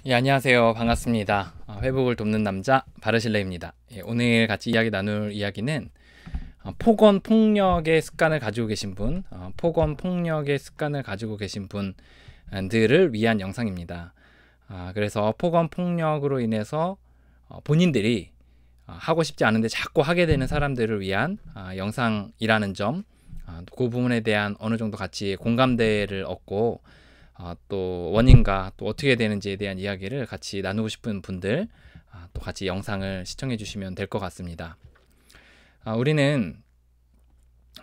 예, 안녕하세요. 반갑습니다. 회복을 돕는 남자 바르실레입니다. 예, 오늘 같이 이야기 나눌 이야기는 폭언 폭력의 습관을 가지고 계신 분, 폭언 폭력의 습관을 가지고 계신 분들을 위한 영상입니다. 그래서 폭언 폭력으로 인해서 본인들이 하고 싶지 않은데 자꾸 하게 되는 사람들을 위한 영상이라는 점, 그 부분에 대한 어느 정도 같이 공감대를 얻고 또 원인과 또 어떻게 되는지에 대한 이야기를 같이 나누고 싶은 분들 또 같이 영상을 시청해 주시면 될 것 같습니다. 우리는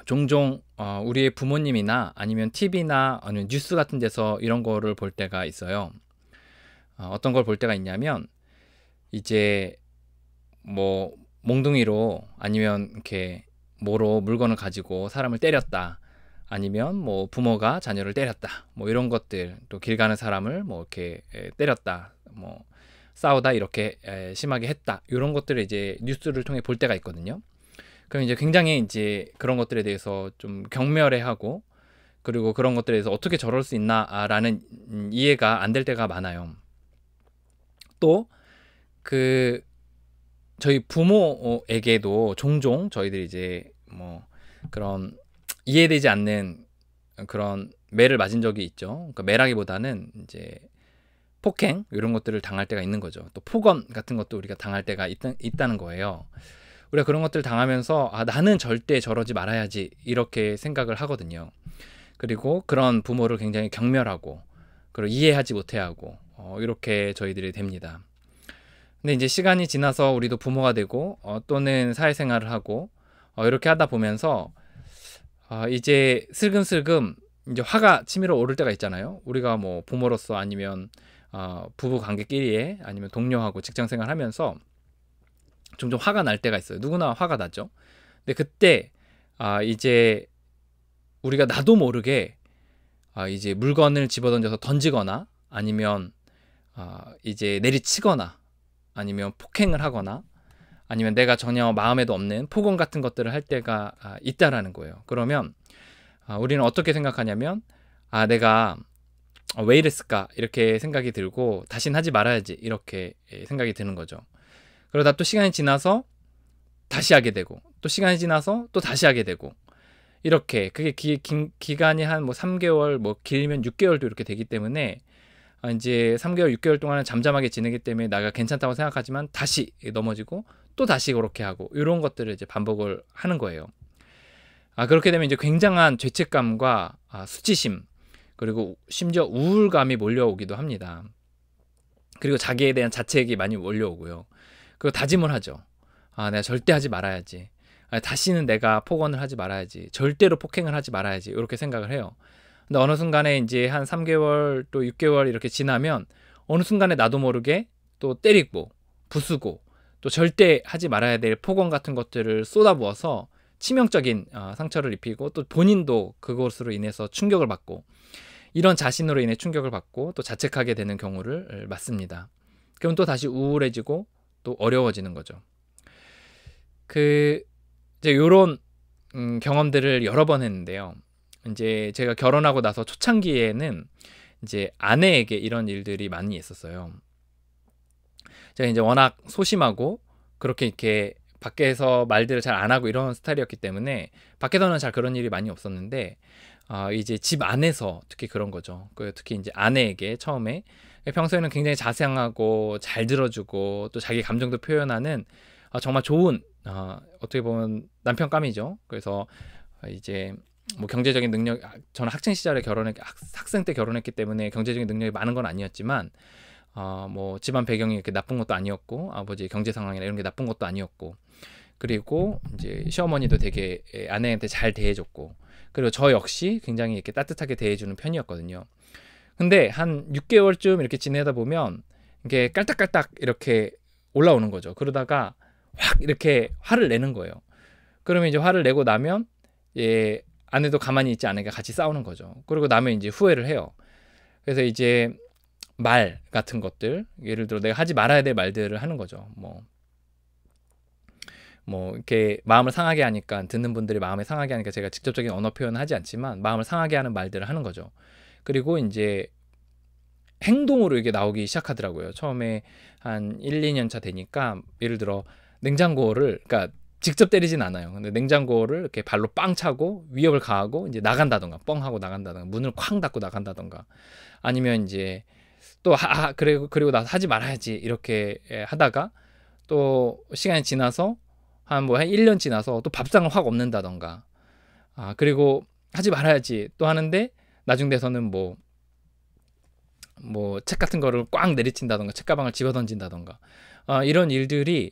종종 우리의 부모님이나 아니면 TV나 아니면 뉴스 같은 데서 이런 거를 볼 때가 있어요. 어떤 걸 볼 때가 있냐면 이제 뭐 몽둥이로 아니면 이렇게 뭐로 물건을 가지고 사람을 때렸다. 아니면 뭐 부모가 자녀를 때렸다. 뭐 이런 것들, 또 길 가는 사람을 뭐 이렇게 때렸다. 뭐 싸우다 이렇게 심하게 했다. 이런 것들을 이제 뉴스를 통해 볼 때가 있거든요. 그럼 이제 굉장히 이제 그런 것들에 대해서 좀 경멸해하고, 그리고 그런 것들에 대해서 어떻게 저럴 수 있나라는 이해가 안 될 때가 많아요. 또 그 저희 부모에게도 종종 저희들이 이제 뭐 그런 이해되지 않는 그런 매를 맞은 적이 있죠. 그러니까 매라기보다는 이제 폭행 이런 것들을 당할 때가 있는 거죠. 또 폭언 같은 것도 우리가 당할 때가 있다는 거예요. 우리가 그런 것들 당하면서 나는 절대 저러지 말아야지 이렇게 생각을 하거든요. 그리고 그런 부모를 굉장히 경멸하고 그리고 이해하지 못해하고 이렇게 저희들이 됩니다. 근데 이제 시간이 지나서 우리도 부모가 되고 또는 사회생활을 하고 이렇게 하다 보면서 이제 슬금슬금 이제 화가 치밀어 오를 때가 있잖아요. 우리가 뭐 부모로서 아니면 부부 관계끼리에 아니면 동료하고 직장생활 하면서 종종 화가 날 때가 있어요. 누구나 화가 나죠. 근데 그때 이제 우리가 나도 모르게 이제 물건을 집어던져서 던지거나 아니면 이제 내리치거나 아니면 폭행을 하거나 아니면 내가 전혀 마음에도 없는 폭언 같은 것들을 할 때가 있다라는 거예요. 그러면 우리는 어떻게 생각하냐면 내가 왜 이랬을까 이렇게 생각이 들고 다신 하지 말아야지 이렇게 생각이 드는 거죠. 그러다 또 시간이 지나서 다시 하게 되고, 또 시간이 지나서 또 다시 하게 되고, 이렇게 그게 기간이 한 뭐 3개월 뭐 길면 6개월도 이렇게 되기 때문에 이제 3개월 6개월 동안은 잠잠하게 지내기 때문에 내가 괜찮다고 생각하지만 다시 넘어지고 또 다시 그렇게 하고 이런 것들을 이제 반복을 하는 거예요. 그렇게 되면 이제 굉장한 죄책감과 수치심, 그리고 심지어 우울감이 몰려오기도 합니다. 그리고 자기에 대한 자책이 많이 몰려오고요. 그리고 다짐을 하죠. 내가 절대 하지 말아야지. 다시는 내가 폭언을 하지 말아야지. 절대로 폭행을 하지 말아야지. 이렇게 생각을 해요. 근데 어느 순간에 이제 한 3개월 또 6개월 이렇게 지나면 어느 순간에 나도 모르게 또 때리고 부수고 또 절대 하지 말아야 될 폭언 같은 것들을 쏟아부어서 치명적인 상처를 입히고, 또 본인도 그것으로 인해서 충격을 받고, 이런 자신으로 인해 충격을 받고 또 자책하게 되는 경우를 맞습니다. 그럼 또 다시 우울해지고 또 어려워지는 거죠. 이제 요런 경험들을 여러 번 했는데요. 이제 제가 결혼하고 나서 초창기에는 이제 아내에게 이런 일들이 많이 있었어요. 제가 이제 워낙 소심하고 그렇게 이렇게 밖에서 말들을 잘 안 하고 이런 스타일이었기 때문에 밖에서는 잘 그런 일이 많이 없었는데 이제 집 안에서 특히 그런 거죠. 특히 이제 아내에게 처음에 평소에는 굉장히 자상하고 잘 들어주고 또 자기 감정도 표현하는 정말 좋은 어떻게 보면 남편감이죠. 그래서 이제 뭐 경제적인 능력, 저는 학창 시절에 학생 때 결혼했기 때문에 경제적인 능력이 많은 건 아니었지만 뭐 집안 배경이 이렇게 나쁜 것도 아니었고, 아버지의 경제 상황이나 이런 게 나쁜 것도 아니었고, 그리고 이제 시어머니도 되게 아내한테 잘 대해줬고, 그리고 저 역시 굉장히 이렇게 따뜻하게 대해주는 편이었거든요. 근데 한 6개월쯤 이렇게 지내다 보면 이게 깔딱깔딱 이렇게 올라오는 거죠. 그러다가 확 이렇게 화를 내는 거예요. 그러면 이제 화를 내고 나면 아내도 가만히 있지 않으니까 같이 싸우는 거죠. 그리고 나면 이제 후회를 해요. 그래서 이제 말 같은 것들, 예를 들어 내가 하지 말아야 될 말들을 하는 거죠. 뭐 이렇게 마음을 상하게 하니까, 듣는 분들이 마음을 상하게 하니까 제가 직접적인 언어 표현은 하지 않지만 마음을 상하게 하는 말들을 하는 거죠. 그리고 이제 행동으로 이게 나오기 시작하더라고요. 처음에 한 1, 2년 차 되니까 예를 들어 냉장고를 그러니까 직접 때리진 않아요. 근데 냉장고를 이렇게 발로 빵 차고 위협을 가하고 이제 나간다던가 뻥 하고 나간다던가 문을 쾅 닫고 나간다던가 아니면 이제 또 그리고 나서 하지 말아야지 이렇게 하다가 또 시간이 지나서 한 1년 지나서 또 밥상을 확 엎는다던가 그리고 하지 말아야지 또 하는데 나중 돼서는 뭐 책 같은 거를 꽉 내리친다던가 책가방을 집어던진다던가 이런 일들이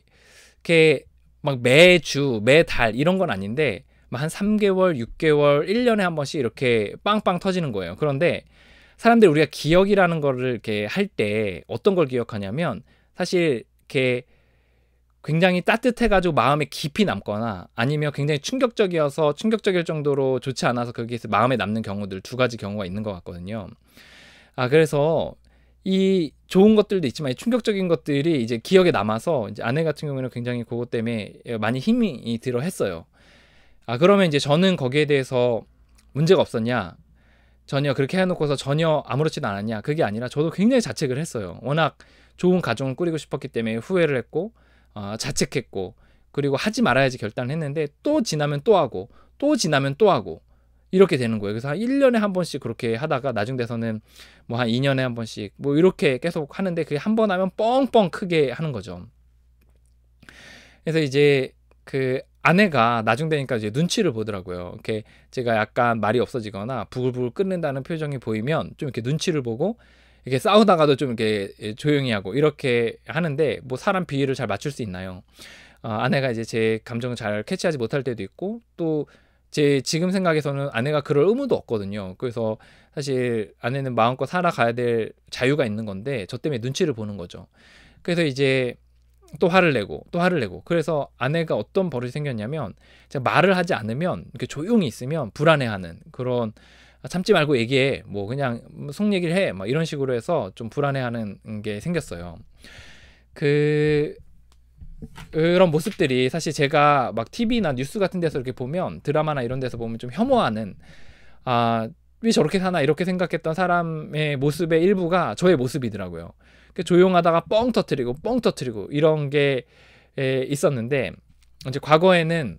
이렇게 막 매주 매달 이런 건 아닌데 한 3개월 6개월 1년에 한 번씩 이렇게 빵빵 터지는 거예요. 그런데 사람들이 우리가 기억이라는 거를 이렇게 할 때 어떤 걸 기억하냐면 사실 이렇게 굉장히 따뜻해가지고 마음에 깊이 남거나 아니면 굉장히 충격적일 정도로 좋지 않아서 거기에서 마음에 남는 경우들 두 가지 경우가 있는 것 같거든요. 그래서 이 좋은 것들도 있지만 충격적인 것들이 이제 기억에 남아서 이제 아내 같은 경우는 굉장히 그것 때문에 많이 힘이 들어 했어요. 그러면 이제 저는 거기에 대해서 문제가 없었냐? 전혀 그렇게 해놓고서 전혀 아무렇지도 않았냐? 그게 아니라 저도 굉장히 자책을 했어요. 워낙 좋은 가정을 꾸리고 싶었기 때문에 후회를 했고 자책했고 그리고 하지 말아야지 결단을 했는데 또 지나면 또 하고 또 지나면 또 하고 이렇게 되는 거예요. 그래서 한 1년에 한 번씩 그렇게 하다가 나중 돼서는 뭐 한 2년에 한 번씩 뭐 이렇게 계속 하는데 그게 한 번 하면 뻥뻥 크게 하는 거죠. 그래서 이제 그 아내가 나중 되니까 이제 눈치를 보더라고요. 이렇게 제가 약간 말이 없어지거나 부글부글 끓는다는 표정이 보이면 좀 이렇게 눈치를 보고 이렇게 싸우다가도 좀 이렇게 조용히 하고 이렇게 하는데 뭐 사람 비위를 잘 맞출 수 있나요? 아내가 이제 제 감정을 잘 캐치하지 못할 때도 있고 또 제 지금 생각에서는 아내가 그럴 의무도 없거든요. 그래서 사실 아내는 마음껏 살아가야 될 자유가 있는 건데 저 때문에 눈치를 보는 거죠. 그래서 이제 또 화를 내고 그래서 아내가 어떤 버릇이 생겼냐면 제가 말을 하지 않으면 이렇게 조용히 있으면 불안해하는 그런 참지 말고 얘기해 뭐 그냥 속 얘기를 해 막 이런 식으로 해서 좀 불안해하는 게 생겼어요. 그런 모습들이 사실 제가 막 TV나 뉴스 같은 데서 이렇게 보면 드라마나 이런 데서 보면 좀 혐오하는 왜 저렇게 사나 이렇게 생각했던 사람의 모습의 일부가 저의 모습이더라고요. 조용하다가 뻥 터트리고 이런 게 있었는데 이제 과거에는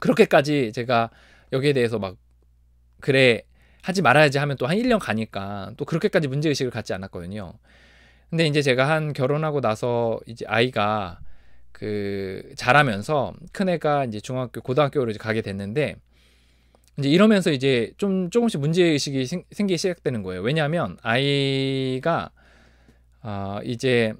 그렇게까지 제가 여기에 대해서 막 그래 하지 말아야지 하면 또 한 1년 가니까 또 그렇게까지 문제의식을 갖지 않았거든요. 근데 이제 제가 한 결혼하고 나서 이제 아이가 자라면서 큰애가 이제 고등학교로 이제 가게 됐는데 이제 이러면서 이제 조금씩 문제의식이 생기기 시작되는 거예요. 왜냐하면 아이가 이제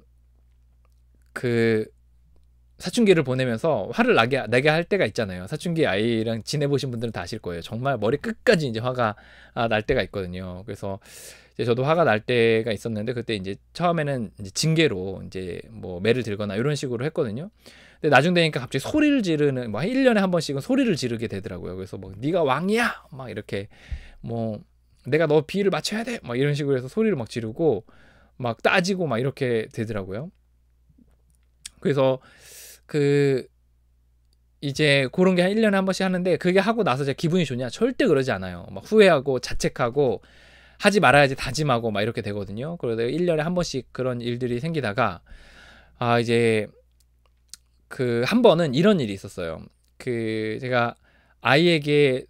사춘기를 보내면서 화를 나게 할 때가 있잖아요. 사춘기 아이랑 지내보신 분들은 다 아실 거예요. 정말 머리 끝까지 이제 화가 날 때가 있거든요. 그래서 이제 저도 화가 날 때가 있었는데 그때 이제 처음에는 이제 징계로 이제 뭐 매를 들거나 이런 식으로 했거든요. 근데 나중 되니까 갑자기 소리를 지르는 1년에 한 번씩은 소리를 지르게 되더라고요. 그래서 뭐 네가 왕이야 막 이렇게 뭐 내가 너 비위를 맞춰야 돼 막 이런 식으로 해서 소리를 막 지르고 막 따지고 막 이렇게 되더라고요. 그래서 이제 그런 게 한 1년에 한 번씩 하는데 그게 하고 나서 제가 기분이 좋냐? 절대 그러지 않아요. 막 후회하고 자책하고 하지 말아야지 다짐하고 막 이렇게 되거든요. 그러다 1년에 한 번씩 그런 일들이 생기다가 이제 한 번은 이런 일이 있었어요. 제가 아이에게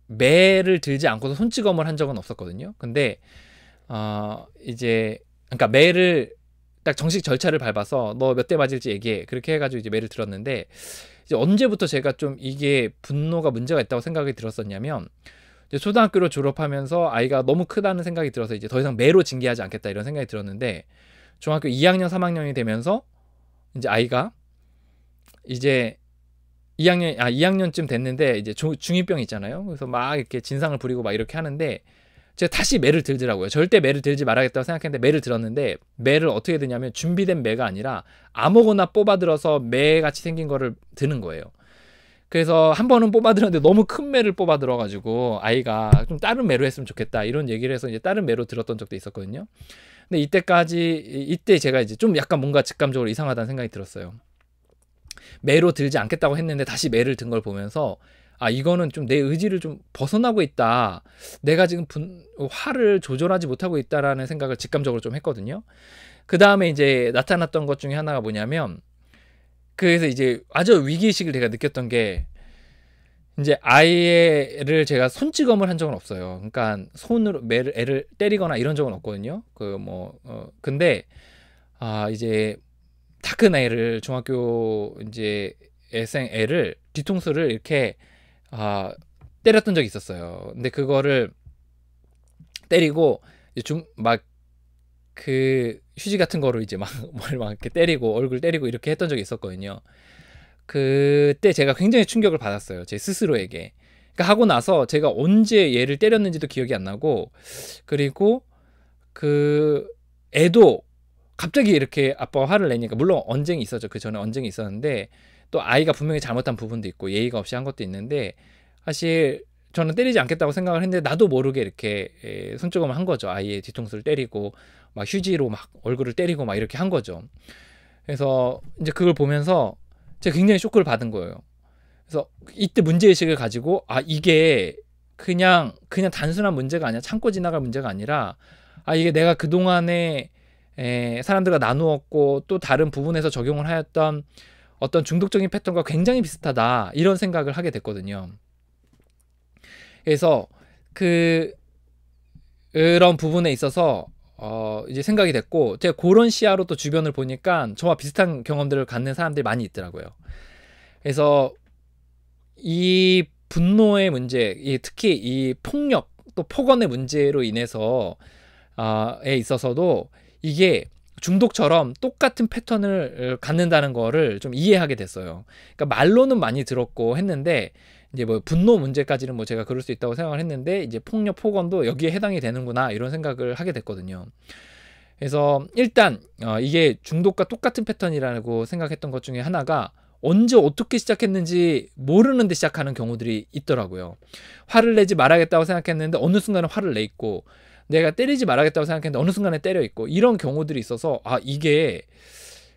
매를 들지 않고서 손찌검을 한 적은 없었거든요. 근데 이제 그러니까 매를 딱 정식 절차를 밟아서 너 몇 대 맞을지 얘기해. 그렇게 해가지고 이제 매를 들었는데 이제 언제부터 제가 좀 이게 분노가 문제가 있다고 생각이 들었었냐면 이제 초등학교를 졸업하면서 아이가 너무 크다는 생각이 들어서 이제 더 이상 매로 징계하지 않겠다 이런 생각이 들었는데 중학교 2학년 3학년이 되면서 이제 아이가 이제 2학년쯤 됐는데 이제 중2병 있잖아요. 그래서 막 이렇게 진상을 부리고 막 이렇게 하는데 제가 다시 매를 들더라고요. 절대 매를 들지 말아야겠다고 생각했는데 매를 들었는데 매를 어떻게 드냐면 준비된 매가 아니라 아무거나 뽑아들어서 매같이 생긴 거를 드는 거예요. 그래서 한 번은 뽑아들었는데 너무 큰 매를 뽑아들어가지고 아이가 좀 다른 매로 했으면 좋겠다 이런 얘기를 해서 이제 다른 매로 들었던 적도 있었거든요. 근데 이때 제가 이제 좀 약간 뭔가 직감적으로 이상하다는 생각이 들었어요. 매로 들지 않겠다고 했는데 다시 매를 든 걸 보면서 아, 이거는 좀 내 의지를 좀 벗어나고 있다. 내가 지금 화를 조절하지 못하고 있다라는 생각을 직감적으로 좀 했거든요. 그 다음에 이제 나타났던 것 중에 하나가 뭐냐면, 그래서 이제 아주 위기의식을 제가 느꼈던 게, 이제 아이를 제가 손찌검을 한 적은 없어요. 그러니까 손으로 애를 때리거나 이런 적은 없거든요. 근데 이제 다 큰 애를, 중학교 이제 애를 뒤통수를 이렇게 때렸던 적이 있었어요. 근데 그거를 때리고 막 그 휴지 같은 거로 이제 막 뭘 막 이렇게 때리고 얼굴 때리고 이렇게 했던 적이 있었거든요. 그때 제가 굉장히 충격을 받았어요. 제 스스로에게. 그러니까 하고 나서 제가 언제 얘를 때렸는지도 기억이 안 나고, 그리고 그 애도 갑자기 이렇게 아빠가 화를 내니까, 물론 언쟁이 있었죠. 그 전에 언쟁이 있었는데, 또 아이가 분명히 잘못한 부분도 있고 예의가 없이 한 것도 있는데, 사실 저는 때리지 않겠다고 생각을 했는데 나도 모르게 이렇게 손찌검을 한 거죠. 아이의 뒤통수를 때리고 막 휴지로 막 얼굴을 때리고 막 이렇게 한 거죠. 그래서 이제 그걸 보면서 제가 굉장히 쇼크를 받은 거예요. 그래서 이때 문제의식을 가지고, 이게 그냥 단순한 문제가 아니라, 참고 지나갈 문제가 아니라, 이게 내가 그동안에 사람들과 나누었고 또 다른 부분에서 적용을 하였던 어떤 중독적인 패턴과 굉장히 비슷하다, 이런 생각을 하게 됐거든요. 그래서 그런 부분에 있어서 이제 생각이 됐고, 제가 그런 시야로 또 주변을 보니까 저와 비슷한 경험들을 갖는 사람들이 많이 있더라고요. 그래서 이 분노의 문제, 특히 이 폭력 또 폭언의 문제로 인해서 에 있어서도 이게 중독처럼 똑같은 패턴을 갖는다는 거를 좀 이해하게 됐어요. 그러니까 말로는 많이 들었고 했는데, 이제 뭐 분노 문제까지는 뭐 제가 그럴 수 있다고 생각을 했는데, 이제 폭력 폭언도 여기에 해당이 되는구나, 이런 생각을 하게 됐거든요. 그래서 일단 이게 중독과 똑같은 패턴이라고 생각했던 것 중에 하나가, 언제 어떻게 시작했는지 모르는데 시작하는 경우들이 있더라고요. 화를 내지 말아야겠다고 생각했는데 어느 순간에 화를 내 있고, 내가 때리지 말아야겠다고 생각했는데 어느 순간에 때려 있고, 이런 경우들이 있어서 이게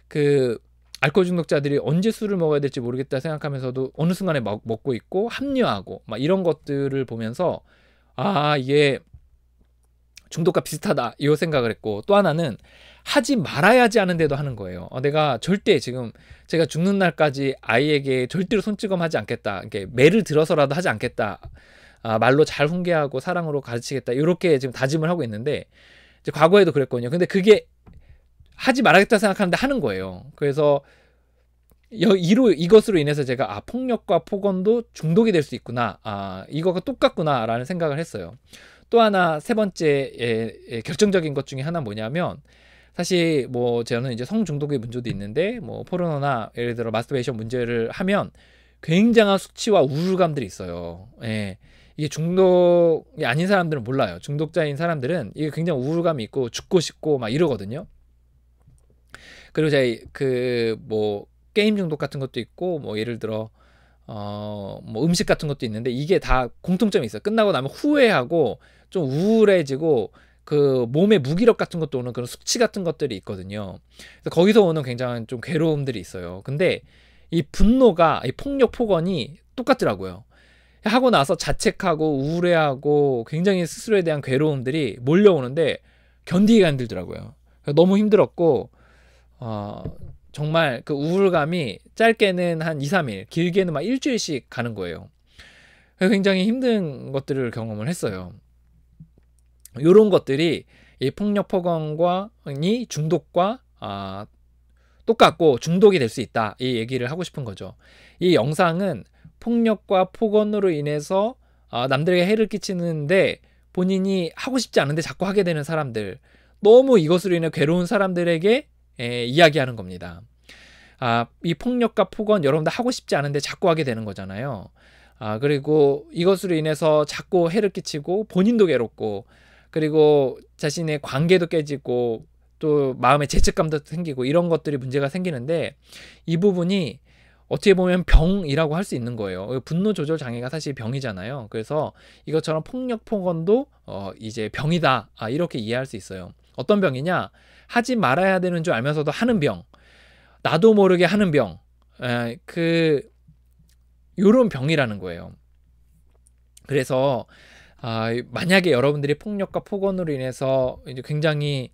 그 알코올 중독자들이 언제 술을 먹어야 될지 모르겠다 생각하면서도 어느 순간에 먹고 있고 합류하고 막 이런 것들을 보면서, 이게 중독과 비슷하다, 이 생각을 했고, 또 하나는 하지 말아야지 하는데도 하는 거예요. 내가 절대 지금 제가 죽는 날까지 아이에게 절대로 손찌검 하지 않겠다, 이렇게 매를 들어서라도 하지 않겠다, 말로 잘 훈계하고 사랑으로 가르치겠다, 이렇게 지금 다짐을 하고 있는데, 이제 과거에도 그랬거든요. 근데 그게 하지 말아야겠다 생각하는데 하는 거예요. 그래서 이것으로 인해서 제가 폭력과 폭언도 중독이 될 수 있구나, 이거가 똑같구나 라는 생각을 했어요. 또 하나, 세 번째 결정적인 것 중에 하나 뭐냐면, 사실 뭐 저는 이제 성중독의 문제도 있는데, 뭐 포르노나 예를 들어 마스터베이션 문제를 하면 굉장한 수치와 우울감들이 있어요. 이게 중독이 아닌 사람들은 몰라요. 중독자인 사람들은 이게 굉장히 우울감이 있고 죽고 싶고 막 이러거든요. 그리고 제가 뭐 게임 중독 같은 것도 있고, 뭐 예를 들어 뭐 음식 같은 것도 있는데, 이게 다 공통점이 있어요. 끝나고 나면 후회하고 좀 우울해지고 그 몸에 무기력 같은 것도 오는 그런 숙취 같은 것들이 있거든요. 그래서 거기서 오는 굉장한 좀 괴로움들이 있어요. 근데 이 분노가, 이 폭력 폭언이 똑같더라고요. 하고 나서 자책하고 우울해하고 굉장히 스스로에 대한 괴로움들이 몰려오는데 견디기가 힘들더라고요. 너무 힘들었고, 정말 그 우울감이 짧게는 한 2, 3일, 길게는 막 일주일씩 가는 거예요. 굉장히 힘든 것들을 경험을 했어요. 이런 것들이 이 폭력 폭언이 중독과 똑같고 중독이 될 수 있다, 이 얘기를 하고 싶은 거죠. 이 영상은 폭력과 폭언으로 인해서 남들에게 해를 끼치는데 본인이 하고 싶지 않은데 자꾸 하게 되는 사람들, 너무 이것으로 인해 괴로운 사람들에게 이야기하는 겁니다. 이 폭력과 폭언, 여러분들 하고 싶지 않은데 자꾸 하게 되는 거잖아요. 그리고 이것으로 인해서 자꾸 해를 끼치고 본인도 괴롭고, 그리고 자신의 관계도 깨지고 또 마음의 죄책감도 생기고, 이런 것들이 문제가 생기는데, 이 부분이 어떻게 보면 병이라고 할 수 있는 거예요. 분노 조절 장애가 사실 병이잖아요. 그래서 이것처럼 폭력 폭언도 이제 병이다, 이렇게 이해할 수 있어요. 어떤 병이냐? 하지 말아야 되는 줄 알면서도 하는 병, 나도 모르게 하는 병, 요런 병이라는 거예요. 그래서 만약에 여러분들이 폭력과 폭언으로 인해서 이제 굉장히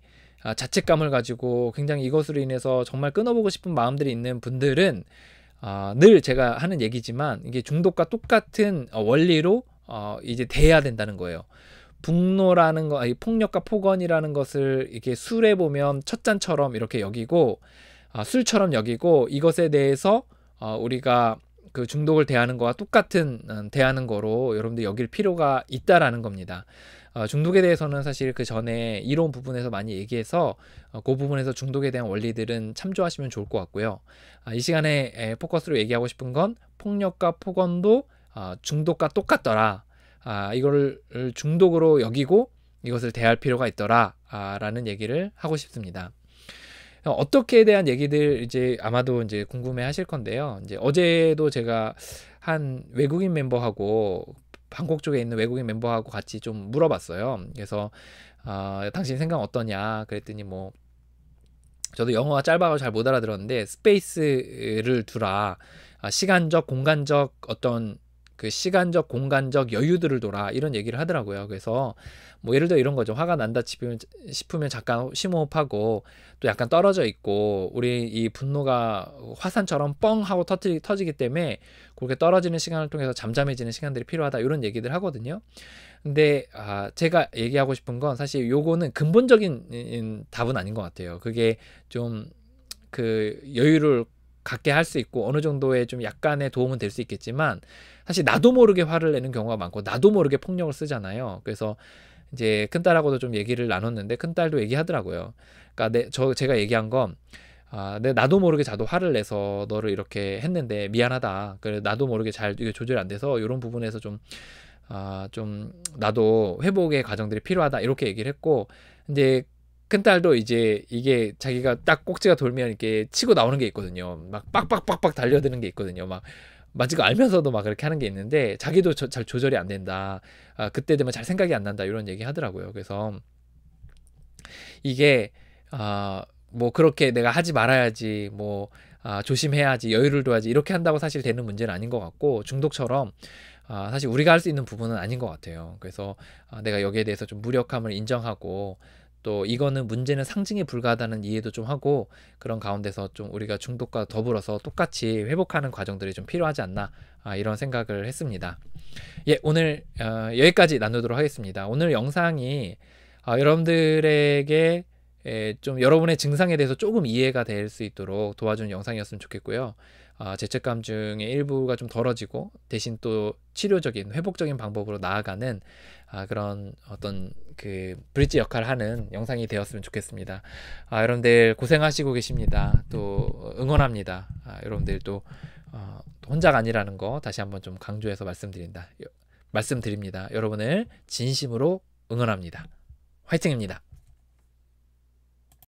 자책감을 가지고 굉장히 이것으로 인해서 정말 끊어보고 싶은 마음들이 있는 분들은 늘 제가 하는 얘기지만 이게 중독과 똑같은 원리로 이제 대해야 된다는 거예요. 분노라는 거, 폭력과 폭언이라는 것을 이렇게 술에 보면 첫 잔처럼 이렇게 여기고 술처럼 여기고 이것에 대해서 우리가 그 중독을 대하는 거와 똑같은 대하는 거로 여러분들 여길 필요가 있다라는 겁니다. 중독에 대해서는 사실 그 전에 이론 부분에서 많이 얘기해서 그 부분에서 중독에 대한 원리들은 참조하시면 좋을 것 같고요. 이 시간에 포커스로 얘기하고 싶은 건 폭력과 폭언도 중독과 똑같더라. 이거를 중독으로 여기고 이것을 대할 필요가 있더라 라는 얘기를 하고 싶습니다. 어떻게에 대한 얘기들 이제 아마도 이제 궁금해 하실 건데요. 이제 어제도 제가 한 외국인 멤버하고 방콕 쪽에 있는 외국인 멤버하고 같이 좀 물어봤어요. 그래서 당신 생각 어떠냐 그랬더니 뭐 저도 영어가 짧아서 잘 못 알아들었는데 스페이스를 두라. 시간적 공간적 어떤 그 시간적 공간적 여유들을 둬라 이런 얘기를 하더라고요. 그래서 뭐 예를 들어 이런 거죠. 화가 난다 싶으면 잠깐 심호흡하고 또 약간 떨어져 있고 우리 이 분노가 화산처럼 뻥 하고 터지기 때문에 그렇게 떨어지는 시간을 통해서 잠잠해지는 시간들이 필요하다 이런 얘기들 하거든요. 근데 제가 얘기하고 싶은 건 사실 요거는 근본적인 답은 아닌 것 같아요. 그게 좀 그 여유를 갖게 할 수 있고 어느 정도의 좀 약간의 도움은 될 수 있겠지만 사실 나도 모르게 화를 내는 경우가 많고 나도 모르게 폭력을 쓰잖아요. 그래서 이제 큰딸하고도 좀 얘기를 나눴는데 큰딸도 얘기하더라고요. 그러니까 제가 얘기한 건 나도 모르게 자도 화를 내서 너를 이렇게 했는데 미안하다. 그래 나도 모르게 잘 이게 조절이 안 돼서 이런 부분에서 좀 나도 회복의 과정들이 필요하다 이렇게 얘기를 했고 이제 큰딸도 이제 이게 자기가 딱 꼭지가 돌면 이렇게 치고 나오는 게 있거든요. 막 빡빡빡빡 달려드는 게 있거든요. 막 맞은 거 알면서도 막 그렇게 하는 게 있는데 자기도 잘 조절이 안 된다. 그때 되면 잘 생각이 안 난다. 이런 얘기 하더라고요. 그래서 이게 뭐 그렇게 내가 하지 말아야지 뭐 조심해야지 여유를 둬야지 이렇게 한다고 사실 되는 문제는 아닌 것 같고 중독처럼 사실 우리가 할 수 있는 부분은 아닌 것 같아요. 그래서 내가 여기에 대해서 좀 무력함을 인정하고 또 이거는 문제는 상징에 불과하다는 이해도 좀 하고 그런 가운데서 좀 우리가 중독과 더불어서 똑같이 회복하는 과정들이 좀 필요하지 않나 이런 생각을 했습니다. 예, 오늘 여기까지 나누도록 하겠습니다. 오늘 영상이 여러분들에게 좀 여러분의 증상에 대해서 조금 이해가 될 수 있도록 도와주는 영상이었으면 좋겠고요. 죄책감 중의 일부가 좀 덜어지고 대신 또 치료적인 회복적인 방법으로 나아가는 그런 어떤 그 브릿지 역할을 하는 영상이 되었으면 좋겠습니다. 여러분들 고생하시고 계십니다. 또 응원합니다. 여러분들 또 혼자가 아니라는 거 다시 한번 좀 강조해서 말씀드립니다. 여러분을 진심으로 응원합니다. 화이팅입니다.